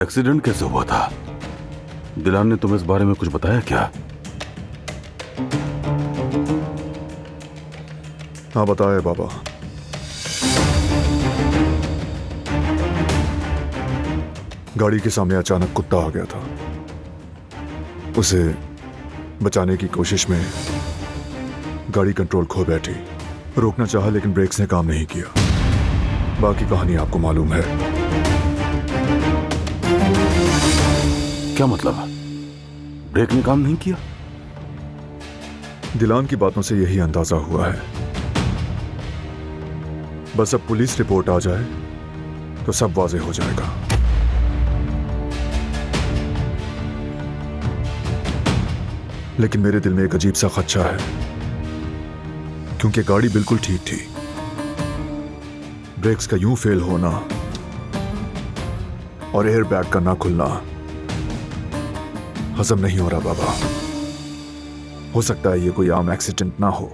Accident कैसे हुआ था? दिलान ने तुम्हें इस बारे में कुछ बताया क्या? हाँ बताया बाबा। गाड़ी के सामने अचानक कुत्ता आ गया था। उसे बचाने की कोशिश में गाड़ी कंट्रोल खो बैठी। रोकना चाहा लेकिन ब्रेक्स ने काम नहीं किया। बाकी कहानी आपको मालूम है। क्या मतलब? ब्रेक ने काम नहीं किया? दिलान की बातों से यही अंदाजा हुआ है। बस अब पुलिस रिपोर्ट आ जाए तो सब वाज़ेह हो जाएगा। लेकिन मेरे दिल में एक अजीब सा खदशा है, क्योंकि गाड़ी बिल्कुल ठीक थी। ब्रेक्स का यूं फेल होना और एयर बैग का ना खुलना हजम नहीं हो रहा बाबा। हो सकता है ये कोई आम एक्सीडेंट ना हो।